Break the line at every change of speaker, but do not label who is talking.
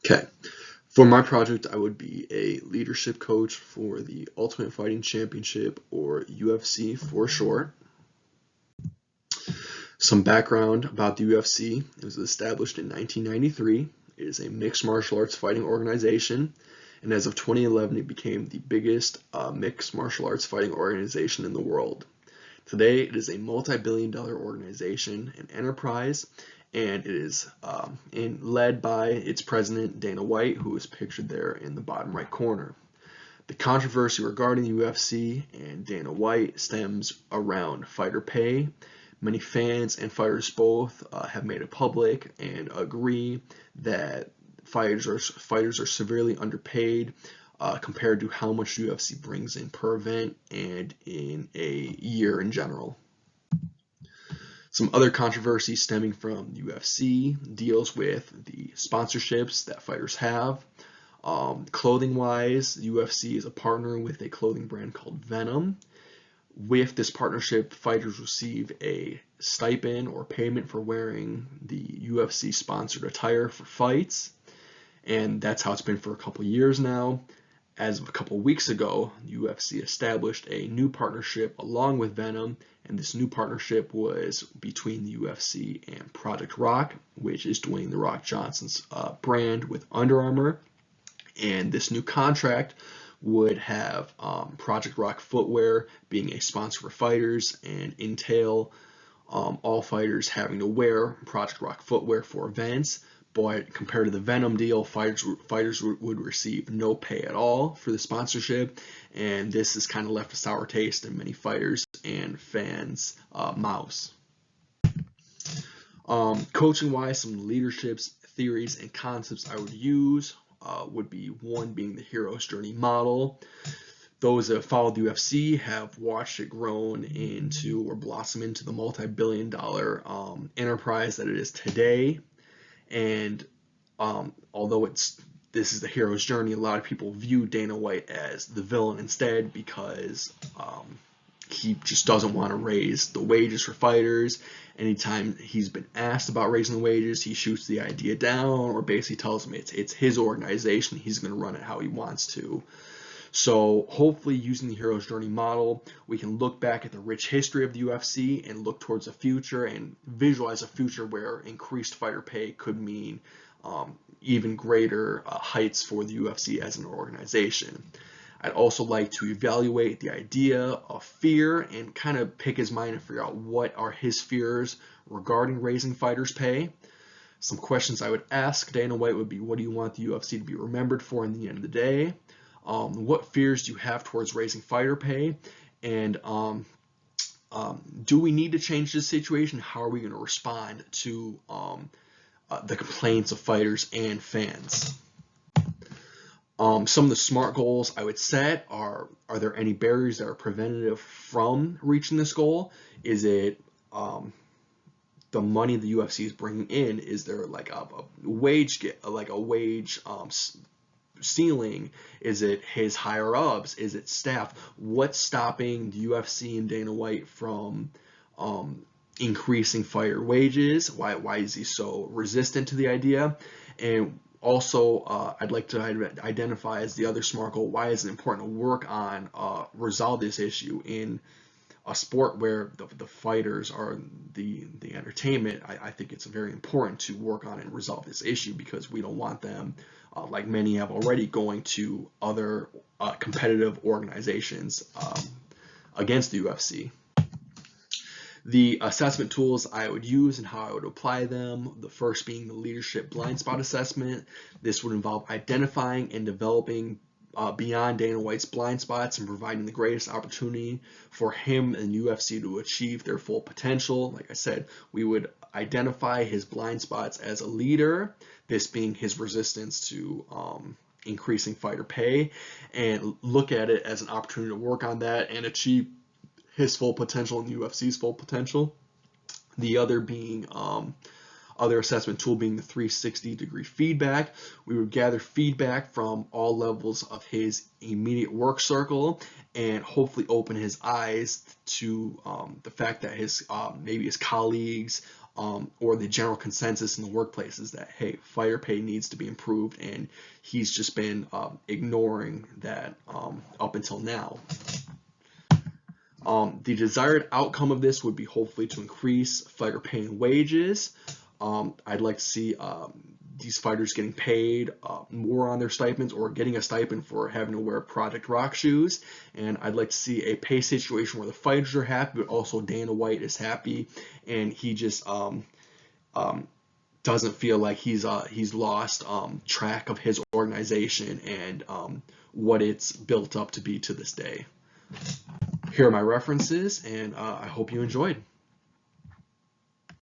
Okay, for my project, I would be a leadership coach for the Ultimate Fighting Championship, or UFC for short. Some background about the UFC: it was established in 1993. It is a mixed martial arts fighting organization, and as of 2011, it became the biggest mixed martial arts fighting organization in the world. Today, it is a multi-billion-dollar organization and enterprise, and it is led by its president, Dana White, who is pictured there in the bottom right corner. The controversy regarding the UFC and Dana White stems around fighter pay. Many fans and fighters both have made it public and agree that fighters are severely underpaid compared to how much UFC brings in per event and in a year in general. Some other controversy stemming from the UFC deals with the sponsorships that fighters have. Clothing wise, the UFC is a partner with a clothing brand called Venom. With this partnership, fighters receive a stipend or payment for wearing the UFC sponsored attire for fights, and that's how it's been for a couple years now. As of a couple weeks ago, the UFC established a new partnership along with Venom, and this new partnership was between the UFC and Project Rock, which is Dwayne "The Rock" Johnson's brand with Under Armour. And this new contract would have Project Rock footwear being a sponsor for fighters and entail all fighters having to wear Project Rock footwear for events. But compared to the Venom deal, fighters would receive no pay at all for the sponsorship, and this has kind of left a sour taste in many fighters and fans' mouths. Coaching wise, some leaderships, theories, and concepts I would use would be one being the hero's journey model. Those that have followed the UFC have watched it grown into or blossom into the multi-billion-dollar enterprise that it is today. And although this is the hero's journey, a lot of people view Dana White as the villain instead because he just doesn't want to raise the wages for fighters. Anytime he's been asked about raising the wages, he shoots the idea down or basically tells them it's his organization, he's going to run it how he wants to. So hopefully, using the hero's journey model, we can look back at the rich history of the UFC and look towards the future and visualize a future where increased fighter pay could mean even greater heights for the UFC as an organization. I'd also like to evaluate the idea of fear and kind of pick his mind and figure out what are his fears regarding raising fighters' pay. Some questions I would ask Dana White would be, what do you want the UFC to be remembered for in the end of the day? What fears do you have towards raising fighter pay? And do we need to change this situation? How are we going to respond to the complaints of fighters and fans? Some of the SMART goals I would set are there any barriers that are preventative from reaching this goal? Is it the money the UFC is bringing in? Is there like a wage ceiling? Is it his higher ups? Is it staff? What's stopping the UFC and Dana White from increasing fighter wages? Why is he so resistant to the idea? And also, I'd like to identify as the other SMART goal, why is it important to work on resolve this issue in a sport where the fighters are the entertainment. I think it's very important to work on and resolve this issue because we don't want them, like many have already, going to other competitive organizations against the UFC. The assessment tools I would use and how I would apply them, the first being the leadership blind spot assessment. This would involve identifying and developing beyond Dana White's blind spots and providing the greatest opportunity for him and UFC to achieve their full potential. Like I said, we would identify his blind spots as a leader, this being his resistance to increasing fighter pay, and look at it as an opportunity to work on that and achieve his full potential and the UFC's full potential. The other being other assessment tool being the 360-degree feedback. We would gather feedback from all levels of his immediate work circle and hopefully open his eyes to the fact that maybe his colleagues or the general consensus in the workplace is that, hey, fighter pay needs to be improved, and he's just been ignoring that up until now. The desired outcome of this would be hopefully to increase fighter pay and wages. I'd like to see these fighters getting paid more on their stipends, or getting a stipend for having to wear Project Rock shoes. And I'd like to see a pay situation where the fighters are happy, but also Dana White is happy, and he just doesn't feel like he's lost track of his organization and what it's built up to be to this day. Here are my references, and I hope you enjoyed.